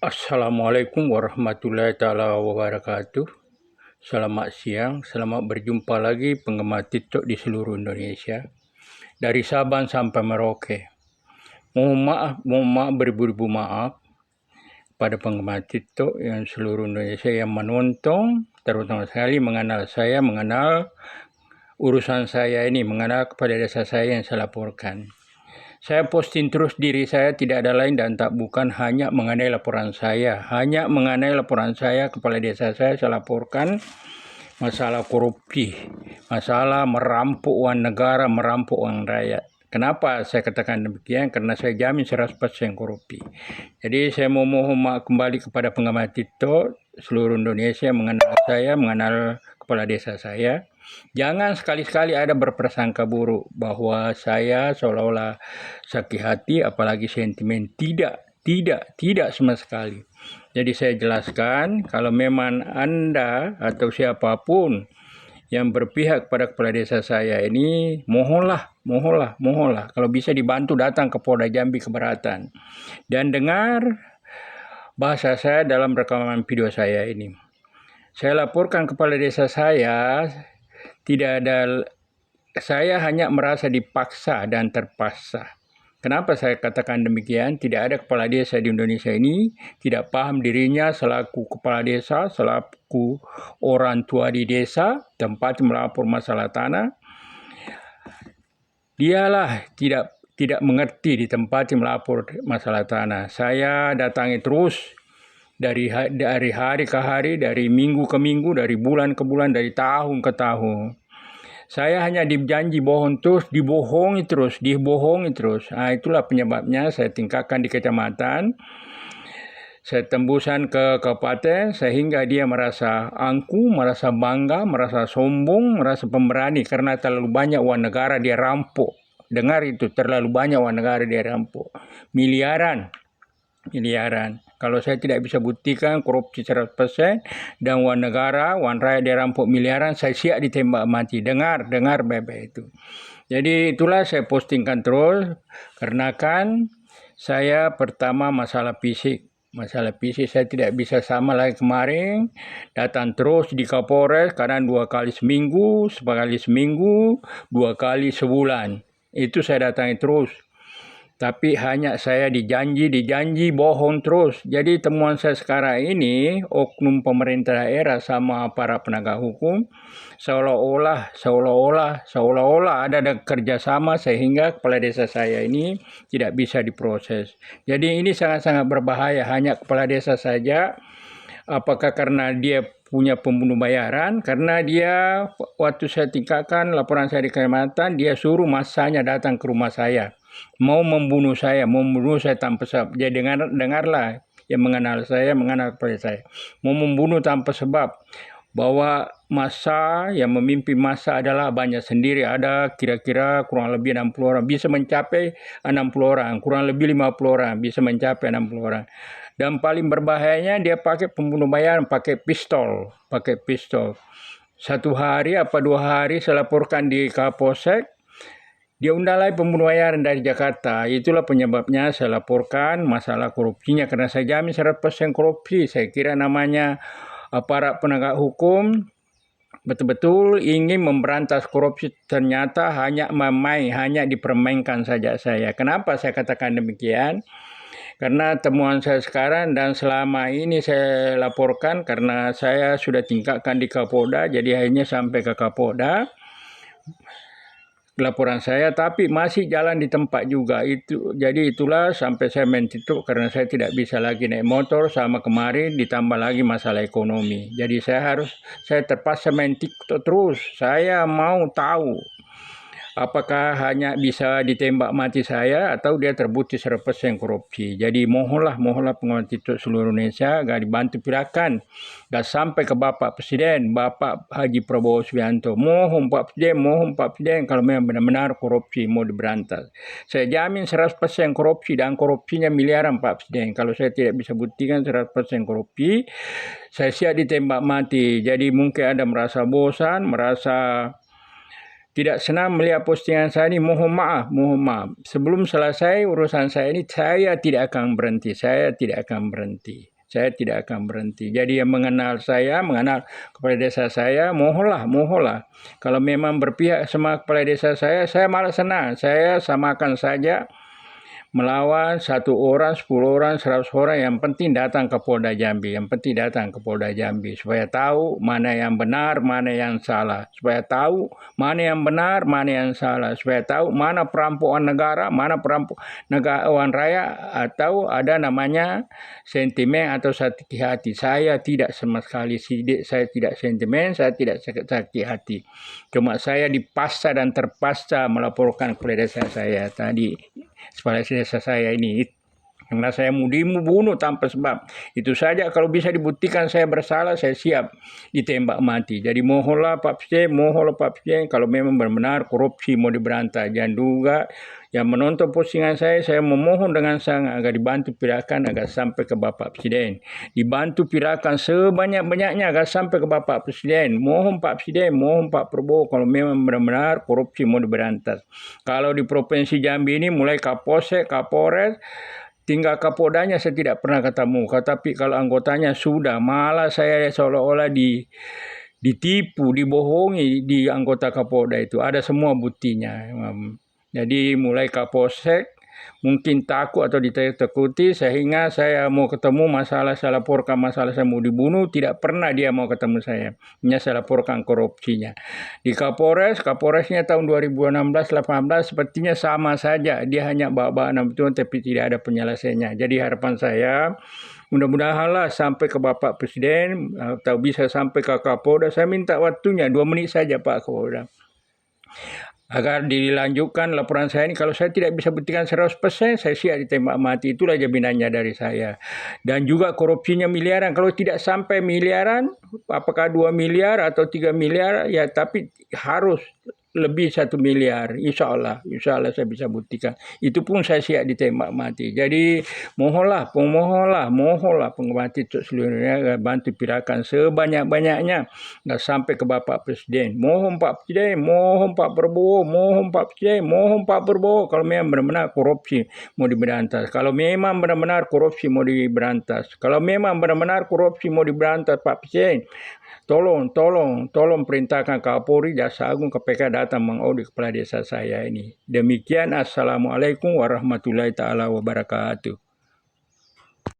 Assalamualaikum warahmatullahi taala wabarakatuh. Selamat siang, selamat berjumpa lagi penggemar TikTok di seluruh Indonesia. Dari Sabang sampai Merauke. Mohon maaf beribu-ribu maaf pada penggemar TikTok yang seluruh Indonesia yang menonton, terutama sekali mengenal saya, mengenal urusan saya ini, mengenal kepada desa saya yang saya laporkan. Saya posting terus diri saya, tidak ada lain dan tak bukan hanya mengenai laporan saya. Hanya mengenai laporan saya, kepala desa saya laporkan masalah korupsi, masalah merampok uang negara, merampok uang rakyat. Kenapa saya katakan demikian? Karena saya jamin 100% korupsi. Jadi saya mau mohon maaf kembali kepada penggemar TikTok seluruh Indonesia mengenal saya, mengenal kepala desa saya. Jangan sekali-sekali ada berprasangka buruk bahwa saya seolah-olah sakit hati, apalagi sentimen. Tidak sama sekali. Jadi saya jelaskan, kalau memang Anda atau siapapun yang berpihak pada kepala desa saya ini, mohonlah. Kalau bisa dibantu datang ke Polda Jambi keberatan. Dan dengar bahasa saya dalam rekaman video saya ini. Saya laporkan kepala desa saya, saya hanya merasa dipaksa dan terpaksa. Kenapa saya katakan demikian? Tidak ada kepala desa di Indonesia ini tidak paham dirinya selaku kepala desa, selaku orang tua di desa, tempat melapor masalah tanah. Dialah tidak mengerti di tempat melapor masalah tanah. Saya datangi terus dari hari ke hari, dari minggu ke minggu, dari bulan ke bulan, dari tahun ke tahun. Saya hanya dijanji bohong terus, dibohongi terus. Itulah penyebabnya saya tingkatkan di kecamatan. Saya tembusan ke kabupaten sehingga dia merasa angkuh, merasa bangga, merasa sombong, merasa pemberani karena terlalu banyak uang negara dia rampok. Dengar itu, terlalu banyak uang negara dia rampok. Miliaran. Kalau saya tidak bisa buktikan korupsi 100% dan uang negara, uang rakyat dirampok miliaran, saya siap ditembak mati. Dengar baik-baik itu. Jadi itulah saya postingkan terus, karena kan saya pertama masalah fisik saya tidak bisa sama lagi kemarin, datang terus di Kapolres, kadang 2 kali seminggu, sekali seminggu, 2 kali sebulan. Itu saya datangi terus. Tapi hanya saya dijanji bohong terus. Jadi temuan saya sekarang ini, oknum pemerintah daerah sama para penegak hukum, seolah-olah ada kerjasama sehingga kepala desa saya ini tidak bisa diproses. Jadi ini sangat-sangat berbahaya. Hanya kepala desa saja, apakah karena dia punya pembunuh bayaran, karena dia waktu saya tingkatkan laporan saya di kecamatan, dia suruh masanya datang ke rumah saya. Mau membunuh saya tanpa sebab. Jadi dengarlah yang mengenal saya, mengenal kepada saya. Mau membunuh tanpa sebab. Bahwa masa yang memimpin masa adalah banyak sendiri. Ada kira-kira kurang lebih 60 orang. Bisa mencapai 60 orang. Kurang lebih 50 orang. Bisa mencapai 60 orang. Dan paling berbahayanya dia pakai pembunuh bayaran, pakai pistol. 1 hari apa 2 hari saya laporkan di Kapolsek. Dia undang lagi pembunuh bayaran dari Jakarta. Itulah penyebabnya saya laporkan masalah korupsinya. Karena saya jamin 100% korupsi. Saya kira namanya aparat penegak hukum betul-betul ingin memberantas korupsi. Ternyata hanya hanya dipermainkan saja saya. Kenapa saya katakan demikian? Karena temuan saya sekarang dan selama ini saya laporkan karena saya sudah tingkatkan di Kapolda. Jadi akhirnya sampai ke Kapolda laporan saya, tapi masih jalan di tempat juga itu. Jadi itulah sampai saya main TikTok karena saya tidak bisa lagi naik motor sama kemarin, ditambah lagi masalah ekonomi. Jadi saya terpaksa main TikTok terus. Saya mau tahu apakah hanya bisa ditembak mati saya atau dia terbukti 100% korupsi. Jadi mohonlah penguat TikTok seluruh Indonesia agar dibantu pirakan dan sampai ke Bapak Presiden, Bapak Haji Prabowo Subianto. Mohon Pak Presiden kalau memang benar-benar korupsi mau diberantas. Saya jamin 100% korupsi dan korupsinya miliaran Pak Presiden. Kalau saya tidak bisa buktikan 100% korupsi, saya siap ditembak mati. Jadi mungkin ada merasa bosan, merasa tidak senang melihat postingan saya ini, mohon maaf. Sebelum selesai urusan saya ini, saya tidak akan berhenti. Saya tidak akan berhenti. Jadi yang mengenal saya, mengenal kepala desa saya, mohonlah. Kalau memang berpihak sama kepala desa saya malah senang. Saya samakan saja melawan 1 orang, 10 orang, 100 orang, yang penting datang ke Polda Jambi. Supaya tahu mana yang benar, mana yang salah. Supaya tahu mana perampokan negara, mana perampokan negarawan raya, atau ada namanya sentimen atau sakit hati. Saya tidak sama sekali saya tidak sentimen, saya tidak sakit hati. Cuma saya dipaksa dan terpaksa melaporkan kepada desa saya tadi, kepala desa saya ini, karena saya mau dibunuh tanpa sebab. Itu saja, kalau bisa dibuktikan saya bersalah, saya siap ditembak mati. Jadi mohonlah Pak Presiden, kalau memang benar-benar korupsi mau diberantas. Jangan juga yang menonton postingan saya memohon dengan sangat agar dibantu pindahkan agar sampai ke Bapak Presiden. Dibantu pindahkan sebanyak-banyaknya agar sampai ke Bapak Presiden. Mohon Pak Presiden, mohon Pak Prabowo, kalau memang benar-benar korupsi mau diberantas. Kalau di Provinsi Jambi ini mulai Kapolsek, Kapolres, tinggal Kapoldanya saya tidak pernah ketemu. Tapi kalau anggotanya sudah, malah saya seolah-olah ditipu, dibohongi di anggota Kapolda itu. Ada semua buktinya. Jadi mulai Kapolsek mungkin takut atau ditakuti, sehingga saya mau ketemu masalah, saya laporkan masalah saya mau dibunuh, tidak pernah dia mau ketemu saya. Hanya saya laporkan korupsinya. Di Kapolresnya tahun 2016-18 sepertinya sama saja. Dia hanya bawa-bawa nama Tuhan tapi tidak ada penyelesaiannya. Jadi harapan saya, mudah-mudahanlah sampai ke Bapak Presiden atau bisa sampai ke Kapolda. Saya minta waktunya 2 menit saja Pak Kapolda, agar dilanjutkan laporan saya ini. Kalau saya tidak bisa buktikan 100%, saya siap ditembak mati. Itulah jaminannya dari saya. Dan juga korupsinya miliaran. Kalau tidak sampai miliaran, apakah 2 miliar atau 3 miliar, ya tapi harus lebih 1 miliar. Insya Allah saya bisa buktikan. Itu pun saya siap ditembak mati. Jadi mohonlah penggemar TikTok seluruh dunia bantu pindahkan sebanyak-banyaknya sampai ke Bapak Presiden. Mohon Pak Presiden, mohon Pak Prabowo, mohon Pak Presiden, mohon Pak Prabowo, kalau memang benar-benar korupsi mau diberantas. Kalau memang benar-benar korupsi mau diberantas Pak Presiden, tolong perintahkan Kapolri, Jaksa Agung, KPK datang mengaudit kepala desa saya ini. Demikian, assalamualaikum warahmatullahi taala wabarakatuh.